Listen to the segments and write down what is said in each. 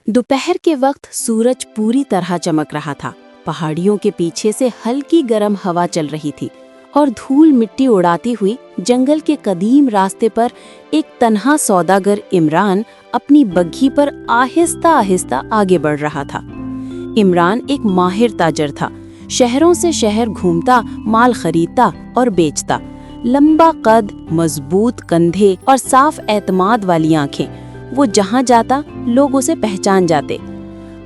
दोपहर के वक्त सूरज पूरी तरह चमक रहा था। पहाड़ियों के पीछे से हल्की गर्म हवा चल रही थी और धूल मिट्टी उड़ाती हुई जंगल के कदीम रास्ते पर एक तन्हा सौदागर इमरान अपनी बग्घी पर आहिस्ता आहिस्ता आगे बढ़ रहा था। इमरान एक माहिर ताजर था। शहरों से शहर घूमता, माल खरीदता और बेचता। लंबा कद, मजबूत कंधे और साफ एतमाद वाली आंखें। वो जहां जाता लोग उसे पहचान जाते।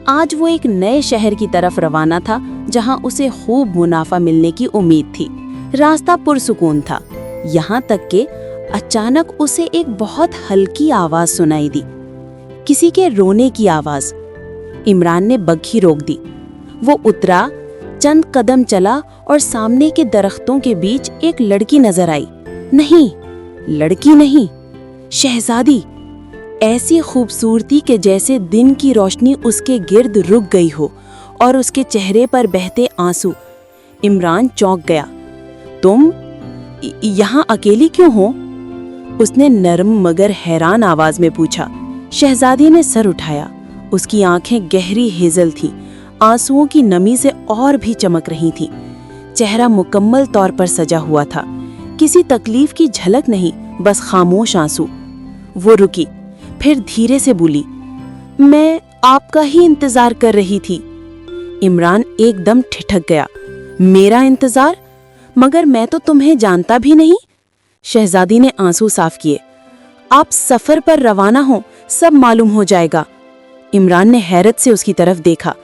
आज वो एक नए शहर की तरफ रवाना था जहां उसे खूब मुनाफा मिलने की उम्मीद थी। रास्ता पुरसुकून था, यहाँ तक कि अचानक उसे एक बहुत हल्की आवाज सुनाई दी, किसी के रोने की आवाज। इमरान ने बग्घी रोक दी। वो उतरा, चंद कदम चला और सामने के दरख्तों के बीच एक लड़की नजर आई। नहीं, लड़की नहीं, शहजादी। ऐसी खूबसूरती के जैसे दिन की रोशनी उसके गिर्द रुक गई हो और उसके चेहरे पर बहते आंसू। इमरान चौंक गया। तुम यहाँ अकेली क्यों हो? उसने नरम मगर हैरान आवाज में पूछा। शहजादी ने सर उठाया। उसकी आंखें गहरी हेजल थीं, आंसुओं की नमी से और भी चमक रही थीं। चेहरा मुकम्मल तौर पर सजा हुआ था, किसी तकलीफ की झलक नहीं, बस खामोश आंसू। वो रुकी, फिर धीरे से बोली, मैं आपका ही इंतजार कर रही थी। इमरान एकदम ठिठक गया। मेरा इंतजार? मगर मैं तो तुम्हें जानता भी नहीं। शहजादी ने आंसू साफ किए। आप सफर पर रवाना हो, सब मालूम हो जाएगा। इमरान ने हैरत से उसकी तरफ देखा।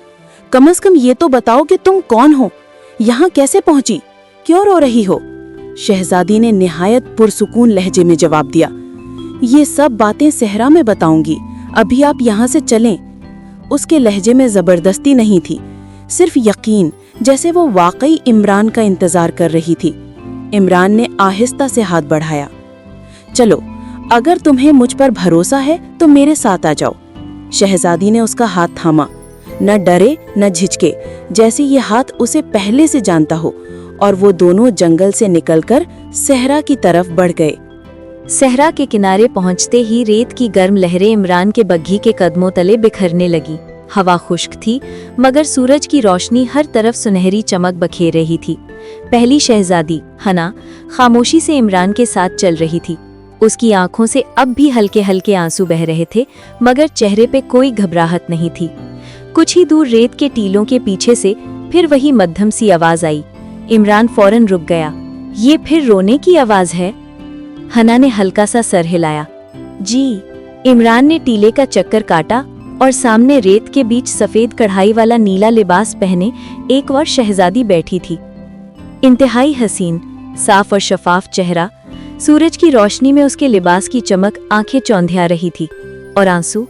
कम से कम ये तो बताओ कि तुम कौन हो, यहाँ कैसे पहुंची, क्यों रो रही हो? शहजादी ने निहायत पुरसुकून लहजे में जवाब दिया। ये सब बातें सहरा में बताऊंगी, अभी आप यहाँ से चलें। उसके लहजे में जबरदस्ती नहीं थी, सिर्फ यकीन, जैसे वो वाकई इमरान का इंतजार कर रही थी। इमरान ने आहिस्ता से हाथ बढ़ाया। चलो, अगर तुम्हें मुझ पर भरोसा है तो मेरे साथ आ जाओ। शहजादी ने उसका हाथ थामा। न डरे न झिझके, जैसे ये हाथ उसे पहले से जानता हो, और वो दोनों जंगल से निकलकर सहरा की तरफ बढ़ गए। सहरा के किनारे पहुंचते ही रेत की गर्म लहरें इमरान के बग्घी के कदमों तले बिखरने लगी। हवा खुश्क थी, मगर सूरज की रोशनी हर तरफ सुनहरी चमक बखेर रही थी। पहली शहजादी हना खामोशी से इमरान के साथ चल रही थी। उसकी आंखों से अब भी हल्के हल्के आंसू बह रहे थे, मगर चेहरे पे कोई घबराहट नहीं थी। कुछ ही दूर रेत के टीलों के पीछे से फिर वही मध्यम सी आवाज आई। इमरान फौरन रुक गया। ये फिर रोने की आवाज है? हना ने हल्का सा सर हिलाया। जी। इमरान ने टीले का चक्कर काटा और सामने रेत के बीच सफेद कढ़ाई वाला नीला लिबास पहने एक और शहजादी बैठी थी। इंतहाई हसीन, साफ और शफाफ चेहरा, सूरज की रोशनी में उसके लिबास की चमक आंखें चौंधिया रही थी। और आंसू,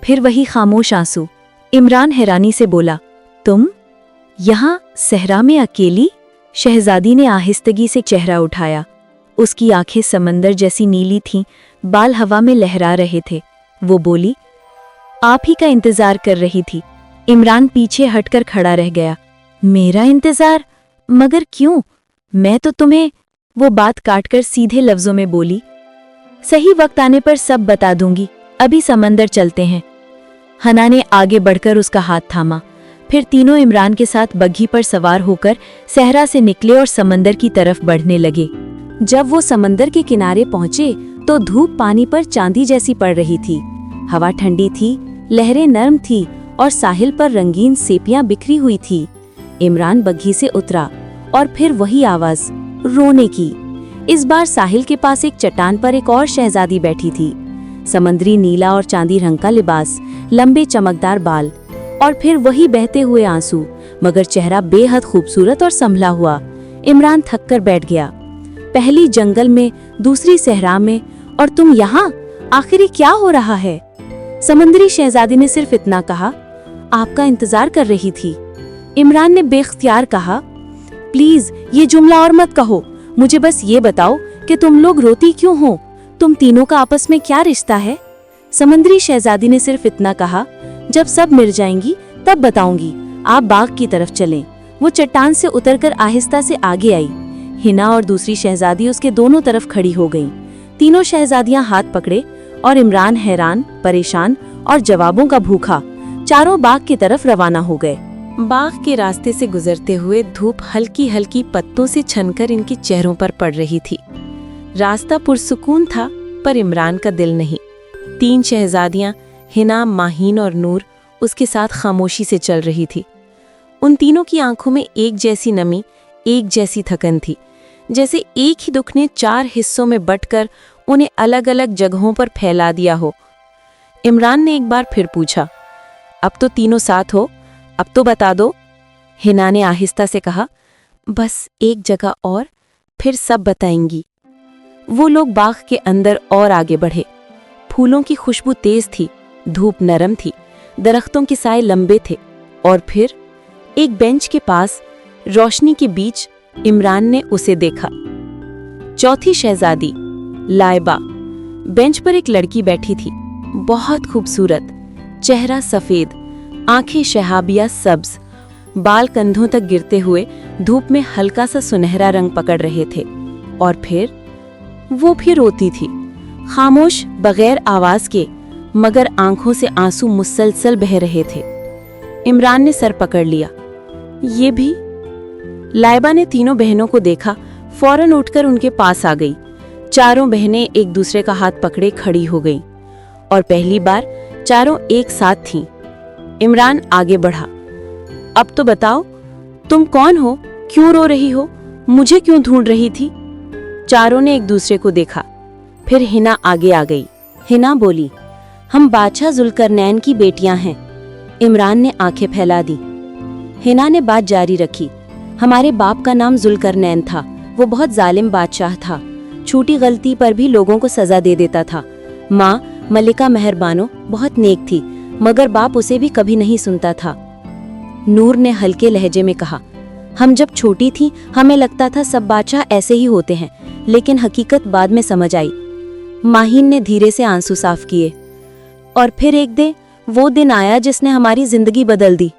फिर वही खामोश आंसू। इमरान हैरानी से बोला, तुम यहाँ सहरा में अकेली? शहजादी ने आहिस्तगी से चेहरा उठाया। उसकी आंखें समंदर जैसी नीली थीं, बाल हवा में लहरा रहे थे। वो बोली, आप ही का इंतजार कर रही थी। इमरान पीछे हटकर खड़ा रह गया। मेरा इंतजार? मगर क्यों? मैं तो तुम्हें... वो बात काटकर सीधे लफ्जों में बोली, सही वक्त आने पर सब बता दूंगी, अभी समंदर चलते हैं। हना ने आगे बढ़कर उसका हाथ थामा। फिर तीनों इमरान के साथ बग्घी पर सवार होकर सहरा से निकले और समंदर की तरफ बढ़ने लगे। जब वो समंदर के किनारे पहुंचे तो धूप पानी पर चांदी जैसी पड़ रही थी। हवा ठंडी थी, लहरें नरम थी और साहिल पर रंगीन सेपियां बिखरी हुई थी। इमरान बग्घी से उतरा और फिर वही आवाज, रोने की। इस बार साहिल के पास एक चट्टान पर एक और शहजादी बैठी थी। समंदरी नीला और चांदी रंग का लिबास, लंबे चमकदार बाल, और फिर वही बहते हुए आंसू, मगर चेहरा बेहद खूबसूरत और संभला हुआ। इमरान थक कर बैठ गया। पहली जंगल में, दूसरी सहरा में, और तुम यहाँ? आखिर क्या हो रहा है? समंदरी शहजादी ने सिर्फ इतना कहा, आपका इंतजार कर रही थी। इमरान ने बेख्तियार कहा, प्लीज ये जुमला और मत कहो, मुझे बस ये बताओ कि तुम लोग रोती क्यों हो? तुम तीनों का आपस में क्या रिश्ता है? समंदरी शहजादी ने सिर्फ इतना कहा, जब सब मिल जाएंगी तब बताऊंगी, आप बाग की तरफ चलें। वो चट्टान से उतरकर आहिस्ता से आगे आई। हिना और दूसरी शहजादी उसके दोनों तरफ खड़ी हो गईं। तीनों शहजादियां हाथ पकड़े और इमरान हैरान, परेशान और जवाबों का भूखा चारों बाग की तरफ रवाना हो गए। बाग के रास्ते से गुजरते हुए धूप हल्की हल्की पत्तों से छनकर इनके चेहरों पर पड़ रही थी। रास्ता पुरसुकून था, पर इमरान का दिल नहीं। 3 शहजादियां हिना, माहीन और नूर उसके साथ खामोशी से चल रही थी। उन तीनों की आंखों में एक जैसी नमी, एक जैसी थकन थी, जैसे एक ही दुख ने 4 हिस्सों में बंटकर उन्हें अलग अलग जगहों पर फैला दिया हो। इमरान ने एक बार फिर पूछा, अब तो तीनों साथ हो, अब तो बता दो। हिना ने आहिस्ता से कहा, बस एक जगह और, फिर सब बताएंगी। वो लोग बाग के अंदर और आगे बढ़े। फूलों की खुशबू तेज थी, धूप नरम थी, दरख्तों के साए लंबे थे। और फिर एक बेंच के पास रोशनी के बीच इमरान ने उसे देखा। चौथी शहजादी लाइबा। बेंच पर एक लड़की बैठी थी, बहुत खूबसूरत, चेहरा सफेद, आंखें शहाबिया सब्ज, बाल कंधों तक गिरते हुए धूप में हल्का सा सुनहरा रंग पकड़ रहे थे। और फिर वो भी रोती थी, खामोश, बगैर आवाज के, मगर आंखों से आंसू मुसलसल बह रहे थे। इमरान ने सर पकड़ लिया। ये भी? लाइबा ने तीनों बहनों को देखा, फौरन उठकर उनके पास आ गई। चारों बहनें एक दूसरे का हाथ पकड़े खड़ी हो गईं, और पहली बार चारों एक साथ थीं। इमरान आगे बढ़ा, अब तो बताओ, तुम कौन हो, क्यों रो रही हो, मुझे क्यों ढूंढ रही थी? चारों ने एक दूसरे को देखा। फिर हिना आगे आ गई। हिना बोली, हम बादशाह जुल्करनैन की बेटियां हैं। इमरान ने आंखें फैला दी। हिना ने बात जारी रखी, हमारे बाप का नाम जुल्करनैन था, वो बहुत जालिम बादशाह था, छोटी गलती पर भी लोगों को सजा दे देता था। माँ मलिका मेहरबानो बहुत नेक थी, मगर बाप उसे भी कभी नहीं सुनता था। नूर ने हल्के लहजे में कहा, हम जब छोटी थी हमें लगता था सब बादशाह ऐसे ही होते हैं, लेकिन हकीकत बाद में समझ आई। माहीन ने धीरे से आंसू साफ किए। और फिर एक दिन वो दिन आया जिसने हमारी जिंदगी बदल दी।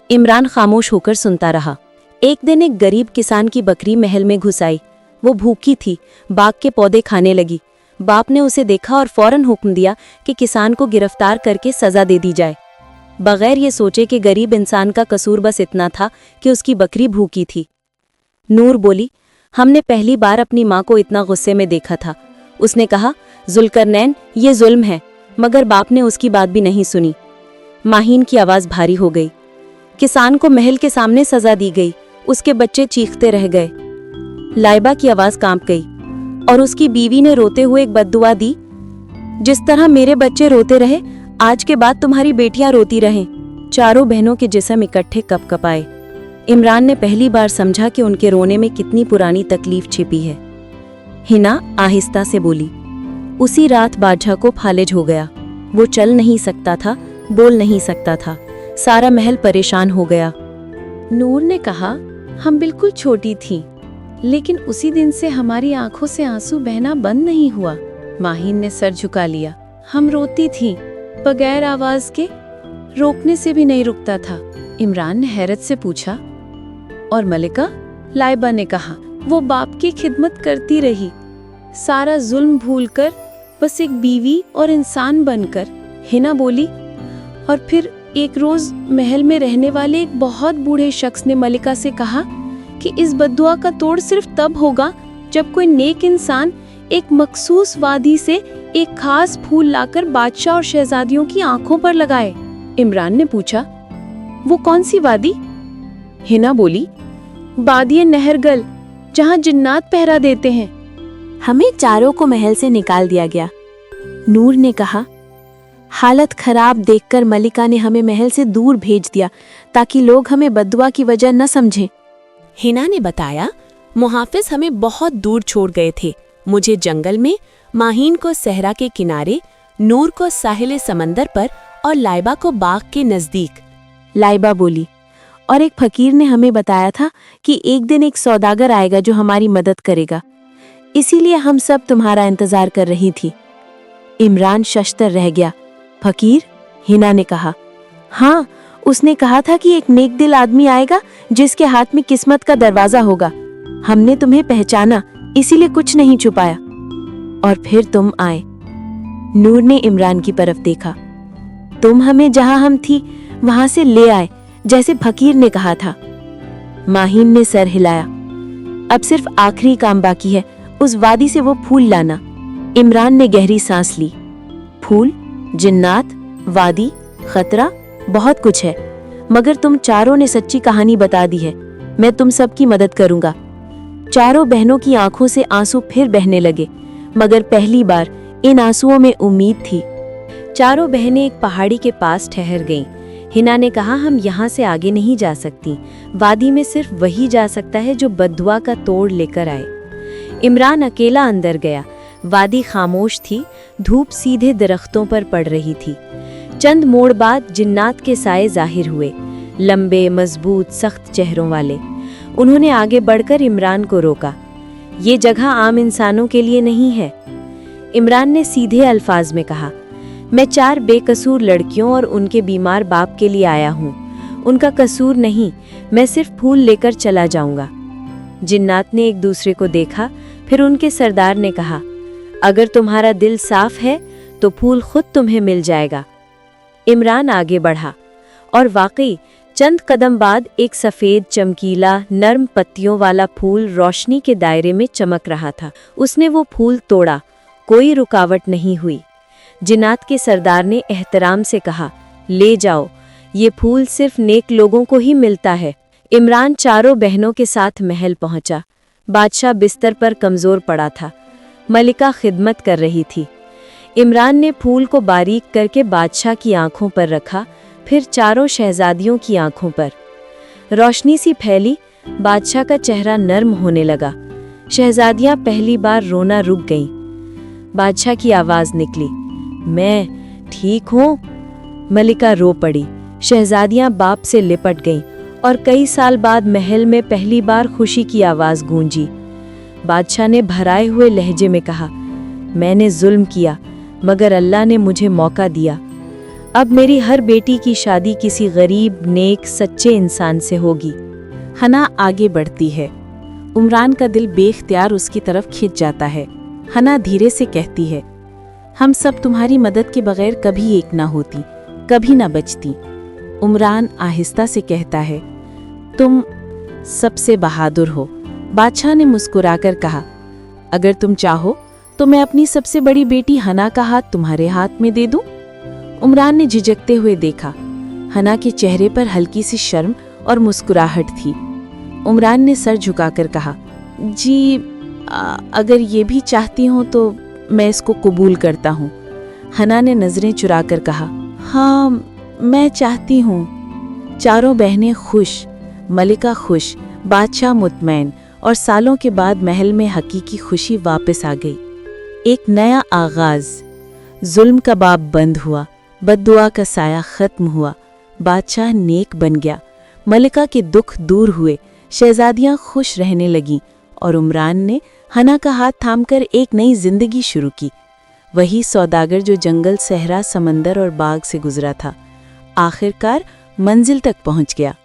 इमरान खामोश होकर सुनता रहा। एक दिन एक गरीब किसान की बकरी महल में घुस आई। वो भूखी थी, बाग के पौधे खाने लगी। बाप ने उसे देखा और फौरन हुक्म दिया कि किसान को गिरफ्तार करके सजा दे दी जाए, बगैर ये सोचे कि गरीब इंसान का कसूर बस इतना था कि उसकी बकरी भूखी थी। नूर बोली, हमने पहली बार अपनी माँ को इतना गुस्से में देखा था। उसने कहा, जुल्करनैन ये जुल्म है, मगर बाप ने उसकी बात भी नहीं सुनी। माहीन की आवाज भारी हो गई। किसान को महल के सामने सजा दी गई, उसके बच्चे चीखते रह गए। लाइबा की आवाज कांप गई और उसकी बीवी ने रोते हुए एक बद्दुआ दी, जिस तरह मेरे बच्चे रोते रहे, आज के बाद तुम्हारी बेटियां रोती रहें। चारों बहनों के जिस्म इकट्ठे कपकपाए। इमरान ने पहली बार समझा कि उनके रोने में कितनी पुरानी तकलीफ छिपी है। हिना आहिस्ता से बोली, उसी रात बादशाह को फालिज हो गया। वो चल नहीं सकता था, बोल नहीं सकता था, सारा महल परेशान हो गया। नूर ने कहा, हम बिल्कुल छोटी थीं, लेकिन उसी दिन से हमारी आंखों से आंसू बहना बंद नहीं हुआ। माहीन ने सर झुका लिया। हम रोती थीं, बगैर आवाज के, रोकने से भी नहीं रुकता था। इमरान ने हैरत से पूछा, और मलिका? लाइबा ने कहा, वो बाप की खिदमत करती रही, सारा जुल्म भूलकर, बस एक बीवी और इंसान बनकर। हिना बोली, और फिर एक रोज महल में रहने वाले एक बहुत बूढ़े शख्स ने मलिका से कहा कि इस बद्दुआ का तोड़ सिर्फ तब होगा जब कोई नेक इंसान एक मखसूस वादी से एक खास फूल लाकर बादशाह और शहजादियों की आंखों पर लगाए। इमरान ने पूछा, वो कौन सी वादी? हिना बोली, बादिए नहरगल, जहाँ जिन्नात पहरा देते हैं। हमें चारों को महल से निकाल दिया गया। नूर ने कहा, हालत खराब देखकर मलिका ने हमें महल से दूर भेज दिया ताकि लोग हमें बद्दुआ की वजह न समझें। हिना ने बताया, मुहाफिज हमें बहुत दूर छोड़ गए थे, मुझे जंगल में, माहीन को सहरा के किनारे, नूर को साहिल समंदर पर और लाइबा को बाग के नजदीक। लाइबा बोली, और एक फकीर ने हमें बताया था कि एक दिन एक सौदागर आएगा जो हमारी मदद करेगा, इसीलिए हम सब तुम्हारा इंतजार कर रही थी। इमरान शशतर रह गया। फकीर? हिना ने कहा, हाँ, उसने कहा था कि एक नेक दिल आदमी आएगा जिसके हाथ में किस्मत का दरवाजा होगा। हमने तुम्हें पहचाना, इसीलिए कुछ नहीं छुपाया, और फिर तुम आए। नूर ने इमरान की तरफ देखा। तुम हमें जहां हम थी वहां से ले आए, जैसे फकीर ने कहा था। माहिन ने सर हिलाया। अब सिर्फ आखिरी काम बाकी है, उस वादी से वो फूल लाना। इमरान ने गहरी सांस ली। फूल, जिन्नात, वादी, खतरा, बहुत कुछ है, मगर तुम चारों ने सच्ची कहानी बता दी है। मैं तुम सबकी मदद करूंगा। चारों बहनों की आंखों से आंसू फिर बहने लगे, मगर पहली बार इन आंसुओं में उम्मीद थी। चारों बहनें एक पहाड़ी के पास ठहर गईं। हिना ने कहा, हम यहाँ से आगे नहीं जा सकती। वादी में सिर्फ वही जा सकता है जो बद्दुआ का तोड़ लेकर आए। इमरान अकेला अंदर गया। वादी खामोश थी, धूप सीधे दरख्तों पर पड़ रही थी। चंद मोड़ बाद जिन्नात के साए जाहिर हुए, लंबे, मजबूत, सख्त चेहरों वाले। उन्होंने आगे बढ़कर इमरान को रोका। ये जगह आम इंसानों के लिए नहीं है। इमरान ने सीधे अल्फाज में कहा, मैं 4 बेकसूर लड़कियों और उनके बीमार बाप के लिए आया हूँ। उनका कसूर नहीं, मैं सिर्फ फूल लेकर चला जाऊंगा। जिन्नात ने एक दूसरे को देखा, फिर उनके सरदार ने कहा, अगर तुम्हारा दिल साफ है तो फूल खुद तुम्हें मिल जाएगा। इमरान आगे बढ़ा और वाकई चंद कदम बाद एक सफेद, चमकीला, नर्म पत्तियों वाला फूल रोशनी के दायरे में चमक रहा था। उसने वो फूल तोड़ा, कोई रुकावट नहीं हुई। जिन्नात के सरदार ने एहतराम से कहा, ले जाओ, ये फूल सिर्फ नेक लोगों को ही मिलता है। इमरान चारों बहनों के साथ महल पहुंचा। बादशाह बिस्तर पर कमजोर पड़ा था। मलिका खिदमत कर रही थी। इमरान ने फूल को बारीक करके बादशाह की आंखों पर रखा, फिर चारों शहजादियों की आंखों पर। रोशनी सी फैली, बादशाह का चेहरा नर्म होने लगा। शहजादियां पहली बार रोना रुक गईं। बादशाह की आवाज निकली, मैं ठीक हूँ। मलिका रो पड़ी। शहजादियां बाप से लिपट गईं और कई साल बाद महल में पहली बार खुशी की आवाज गूंजी। बादशाह ने भराए हुए लहजे में कहा, मैंने जुल्म किया, मगर अल्लाह ने मुझे मौका दिया। अब मेरी हर बेटी की शादी किसी गरीब, नेक, सच्चे इंसान से होगी। हना आगे बढ़ती है। उमरान का दिल बेख्तियार उसकी तरफ खिंच जाता है। हना धीरे से कहती है, हम सब तुम्हारी मदद के बगैर कभी एक ना होती, कभी ना बचती। उमरान आहिस्ता से कहता है, तुम सबसे बहादुर हो। बादशाह ने मुस्कुराकर कहा, अगर तुम चाहो तो मैं अपनी सबसे बड़ी बेटी हना का हाथ तुम्हारे हाथ में दे दूं? उमरान ने झिझकते हुए देखा। हना के चेहरे पर हल्की सी शर्म और मुस्कुराहट थी। उमरान ने सर झुकाकर कहा, जी अगर ये भी चाहती हो तो मैं इसको कबूल करता हूँ। हना ने नजरें चुराकर कहा, हाँ मैं चाहती हूँ। चारों बहनें खुश, मलिका खुश, बादशाह मुतमैन, और सालों के बाद महल में हकीकी खुशी वापस आ गई। एक नया आगाज। जुल्म का बाब बंद हुआ, बद्दुआ का साया खत्म हुआ, बादशाह नेक बन गया, मलिका के दुख दूर हुए, शहजादियां खुश रहने लगीं और उमरान ने हना का हाथ थामकर एक नई जिंदगी शुरू की। वही सौदागर जो जंगल, सहरा, समंदर और बाग से गुजरा था, आखिरकार मंजिल तक पहुंच गया।